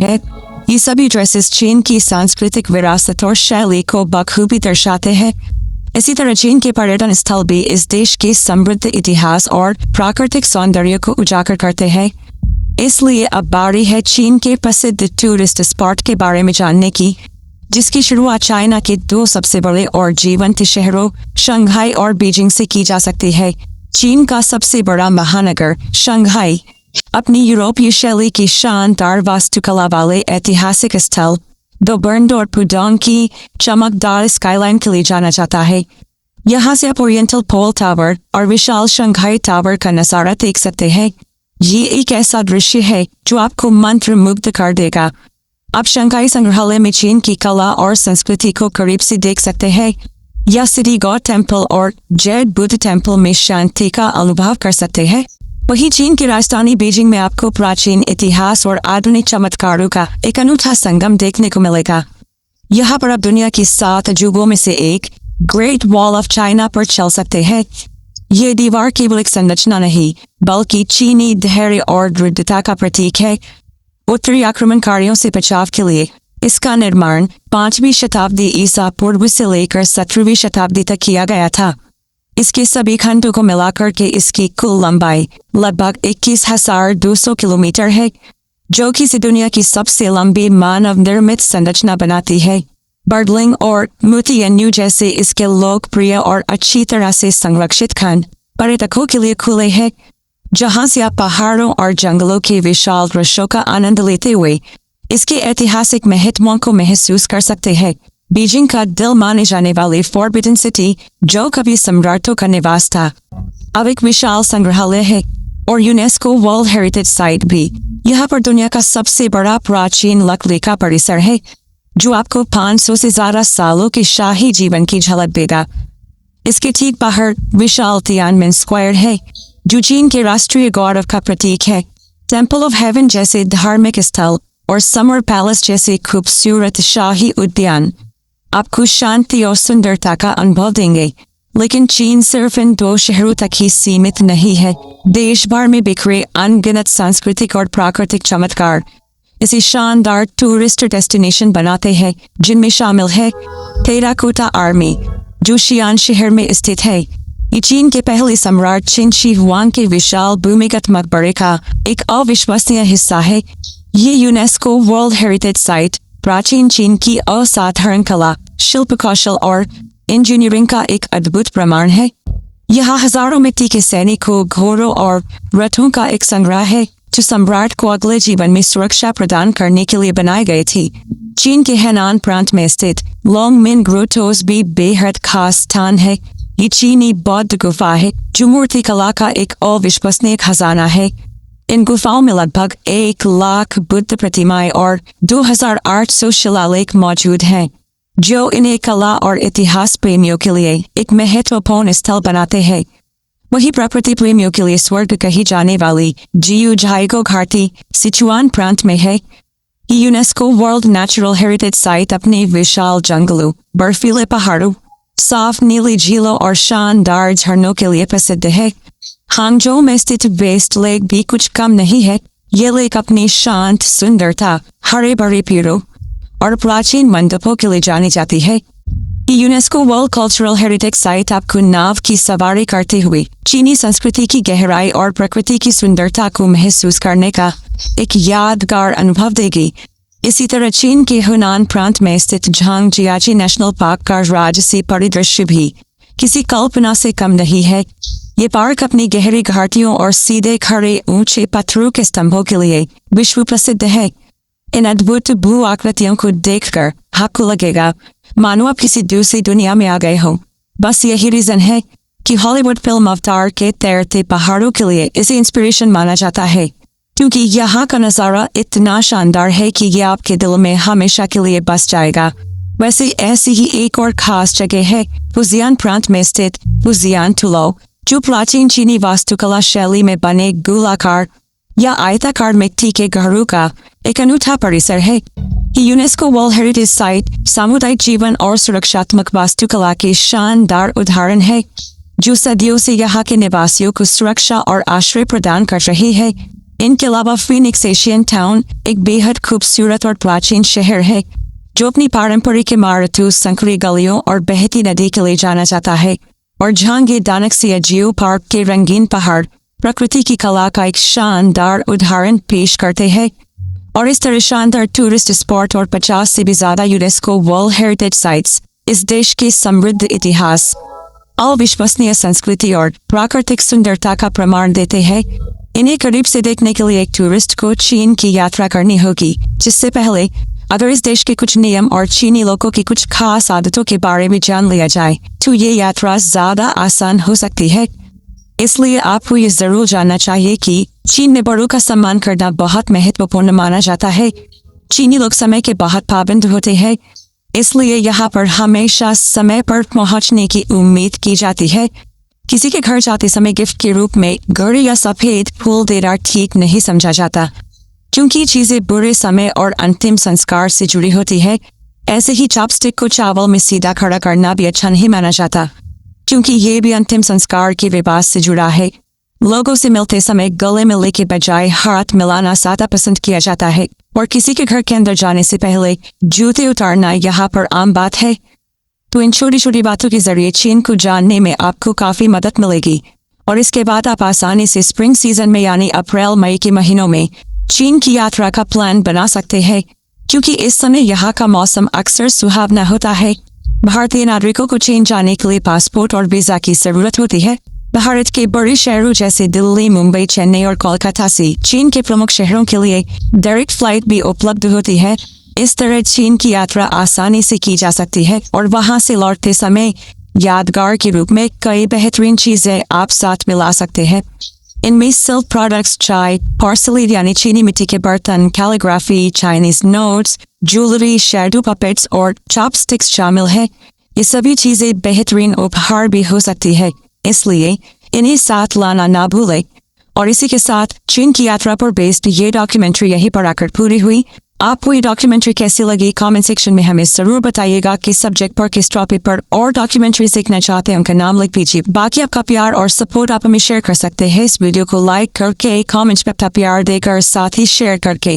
है। ये सभी ड्रेसेस चीन की सांस्कृतिक विरासत और शैली को बखूबी दर्शाते हैं। इसी तरह चीन के पर्यटन स्थल भी इस देश के समृद्ध इतिहास और प्राकृतिक सौंदर्य को उजागर करते हैं। इसलिए अब बारी है चीन के प्रसिद्ध टूरिस्ट स्पॉट के बारे में जानने की, जिसकी शुरुआत चाइना के दो सबसे बड़े और जीवंत शहरों शंघाई और बीजिंग से की जा सकती है। चीन का सबसे बड़ा महानगर शंघाई अपनी यूरोपीय शैली की शानदार वास्तुकला वाले ऐतिहासिक स्थल दोबर्न और पुडोंग की चमकदार स्काईलाइन के लिए जाना जाता है। यहाँ से आप ओरिएंटल पोल टावर और विशाल शंघाई टावर का नजारा देख सकते हैं। ये एक ऐसा दृश्य है जो आपको मंत्रमुग्ध कर देगा। आप शंघाई संग्रहालय में चीन की कला और संस्कृति को करीब से देख सकते हैं। या सिटी गॉड टेम्पल और जेड बुद्ध टेम्पल में शांति का अनुभव कर सकते हैं। वहीं चीन की राजधानी बीजिंग में आपको प्राचीन इतिहास और आधुनिक चमत्कारों का एक अनूठा संगम देखने को मिलेगा। यहाँ पर आप दुनिया की 7 अजूबों में से एक ग्रेट वॉल ऑफ चाइना पर चल सकते हैं। ये दीवार केवल एक संरचना नहीं, बल्कि चीनी धैर्य और दृढ़ता का प्रतीक है। उत्तरी आक्रमणकारियों से बचाव के लिए इसका निर्माण 5वीं शताब्दी ईसा पूर्व से लेकर 17वीं शताब्दी तक किया गया था। इसके सभी खंडों को मिलाकर के इसकी कुल लंबाई लगभग 21,200 किलोमीटर है, जो कि इसे दुनिया की सबसे लंबी मानव निर्मित संरचना बनाती है। बर्डलिंग और मुतियन्यू जैसे इसके लोकप्रिय और अच्छी तरह से संरक्षित खंड पर्यटकों के लिए खुले हैं, जहां से आप पहाड़ों और जंगलों के विशाल दृश्यों का आनंद लेते हुए इसके ऐतिहासिक महत्वों को महसूस कर सकते हैं। बीजिंग का दिल माने जाने वाली फॉरबिडन सिटी, जो कभी सम्राटों का निवास था, अब एक विशाल संग्रहालय है और यूनेस्को वर्ल्ड हेरिटेज साइट भी। यहाँ पर दुनिया का सबसे बड़ा प्राचीन लकड़ी का परिसर है, जो आपको 500 से ज्यादा सालों के शाही जीवन की झलक देगा। इसके ठीक बाहर विशाल तियानमेन स्क्वायर है, जो चीन के राष्ट्रीय गौरव का प्रतीक है। टेम्पल ऑफ हेवन जैसे धार्मिक स्थल और समर पैलेस जैसे खूबसूरत शाही उद्यान आपको शांति और सुंदरता का अनुभव देंगे। लेकिन चीन सिर्फ इन 2 शहरों तक ही सीमित नहीं है। देश भर में बिखरे अनगिनत सांस्कृतिक और प्राकृतिक चमत्कार इसे शानदार टूरिस्ट डेस्टिनेशन बनाते हैं, जिनमें शामिल है टेराकोटा आर्मी, जो शियान शहर में स्थित है। ये चीन के पहले सम्राट चिन शी हुआंग के विशाल भूमिगत मकबरे का एक अविश्वसनीय हिस्सा है। ये यूनेस्को वर्ल्ड हेरिटेज साइट प्राचीन चीन की असाधारण कला, शिल्प कौशल और इंजीनियरिंग का एक अद्भुत प्रमाण है। यहाँ हजारों मिट्टी के सैनिकों, घोड़ों और रथों का एक संग्रह है, जो सम्राट को अगले जीवन में सुरक्षा प्रदान करने के लिए बनाए गए थे। चीन के हेनान प्रांत में स्थित लोंगमिन ग्रोटोस भी बेहद खास स्थान है। ये चीनी बौद्ध गुफा है, जो मूर्ति कला का एक अविश्वसनीय खजाना है। इन गुफाओं में लगभग 1 लाख बुद्ध प्रतिमाएं और 2800 शिलालेख मौजूद हैं, जो इन्हें कला और इतिहास प्रेमियों के लिए एक महत्वपूर्ण स्थल बनाते हैं। वहीं प्रकृति प्रेमियों के लिए स्वर्ग कही जाने वाली जियू झाइगो घाटी सिचुआन प्रांत में है। UNESCO world natural heritage site अपने विशाल जंगलों, बर्फीले पहाड़ों, साफ नीली झीलों और शानदार झरनों के लिए प्रसिद्ध है। हांगझोउ में स्थित वेस्ट लेक भी कुछ कम नहीं है। ये लेक अपनी शांत सुंदरता, हरे भरे पेड़ों और प्राचीन मंडपों के लिए जानी जाती है। UNESCO world cultural heritage site आपको नाव की सवारी करते हुए चीनी संस्कृति की गहराई और प्रकृति की सुंदरता को महसूस करने का एक यादगार अनुभव देगी। इसी तरह चीन के हुनान प्रांत में स्थित झांगजियाची नेशनल पार्क का राजसी परिदृश्य भी किसी कल्पना से कम नहीं है। ये पार्क अपनी गहरी घाटियों और सीधे खड़े ऊंचे पत्थरों के स्तंभों के लिए विश्व प्रसिद्ध है। इन अद्भुत भू आकृतियों को देखकर आपको लगेगा मानो आप किसी दूसरी दुनिया में आ गए हो। बस यही रीजन है कि हॉलीवुड फिल्म अवतार के तैरते पहाड़ों के लिए इसे इंस्पिरेशन माना जाता है, क्योंकि यहाँ का नज़ारा इतना शानदार है कि ये आपके दिल में हमेशा के लिए बस जाएगा। वैसे ऐसी ही एक और खास जगह है फुजियान प्रांत में स्थित फुजियान तुलो, जो प्राचीन चीनी वास्तुकला शैली में बने गोलाकार या आयताकार मिट्टी के घरों का एक अनूठा परिसर है। यूनेस्को वर्ल्ड हेरिटेज साइट सामुदायिक जीवन और सुरक्षात्मक वास्तुकला के शानदार उदाहरण है, जो सदियों से यहाँ के निवासियों को सुरक्षा और आश्रय प्रदान कर रही है। इनके अलावा फीनिक्स एशियन टाउन एक बेहद खूबसूरत और प्राचीन शहर है जो अपनी पारंपरिक इमारतों, संकरी गलियों और बहती नदी के लिए जाना जाता है, और जहाँ ये डानक्सिया जियो पार्क के रंगीन पहाड़ प्रकृति की कला का एक शानदार उदाहरण पेश करते हैं। और इस तरह शानदार टूरिस्ट स्पॉट और 50 से भी ज्यादा यूनेस्को वर्ल्ड हेरिटेज साइट्स इस देश के समृद्ध इतिहास, अविश्वसनीय संस्कृति और प्राकृतिक सुंदरता का प्रमाण देते हैं। इन्हें करीब से देखने के लिए एक टूरिस्ट को चीन की यात्रा करनी होगी, जिससे पहले अगर इस देश के कुछ नियम और चीनी लोगों की कुछ खास आदतों के बारे में जान लिया जाए तो ये यात्रा ज्यादा आसान हो सकती है। इसलिए आपको ये जरूर जानना चाहिए कि चीन में बड़ों का सम्मान करना बहुत महत्वपूर्ण माना जाता है। चीनी लोग समय के बहुत पाबंद होते हैं, इसलिए यहाँ पर हमेशा समय पर पहुँचने की उम्मीद की जाती है। किसी के घर जाते समय गिफ्ट के रूप में घड़ी या सफेद फूल देना ठीक नहीं समझा जाता, क्योंकि चीजें बुरे समय और अंतिम संस्कार से जुड़ी होती है। ऐसे ही चॉपस्टिक को चावल में सीधा खड़ा करना भी अच्छा नहीं माना जाता, क्योंकि ये भी अंतिम संस्कार के विवाद से जुड़ा है। लोगों से मिलते समय गले मिलने के बजाय हाथ मिलाना ज्यादा पसंद किया जाता है, और किसी के घर के अंदर जाने से पहले जूते उतारना यहाँ पर आम बात है। तो इन छोटी छोटी बातों के जरिए चीन को जानने में आपको काफी मदद मिलेगी, और इसके बाद आप आसानी से स्प्रिंग सीजन में यानी अप्रैल मई के महीनों में चीन की यात्रा का प्लान बना सकते हैं, क्योंकि इस समय यहाँ का मौसम अक्सर सुहावना होता है। भारतीय नागरिकों को चीन जाने के लिए पासपोर्ट और वीजा की जरूरत होती है। भारत के बड़े शहरों जैसे दिल्ली, मुंबई, चेन्नई और कोलकाता से चीन के प्रमुख शहरों के लिए डायरेक्ट फ्लाइट भी उपलब्ध होती है। इस तरह चीन की यात्रा आसानी से की जा सकती है, और वहां से लौटते समय यादगार के रूप में कई बेहतरीन चीजें आप साथ मिला सकते हैं। इनमें सिल्क प्रोडक्ट्स, चाय, पोर्सिलेन यानी चीनी मिट्टी के बर्तन, calligraphy, Chinese notes, jewellery, shadow puppets और चॉपस्टिक्स शामिल है। ये सभी चीजें बेहतरीन उपहार भी हो सकती है, इसलिए इन्हें साथ लाना ना भूलें। और इसी के साथ चीन की यात्रा पर बेस्ड ये डॉक्यूमेंट्री यहीं पर आकर पूरी हुई। आपको ये डॉक्यूमेंट्री कैसी लगी कमेंट सेक्शन में हमें जरूर बताइएगा। किस सब्जेक्ट पर, किस टॉपिक पर और डॉक्यूमेंट्री देखना चाहते हैं उनका नाम लिख दीजिए। बाकी आपका प्यार और सपोर्ट आप हमें शेयर कर सकते हैं इस वीडियो को लाइक करके, कमेंट्स में अपना प्यार देकर, साथ ही शेयर करके।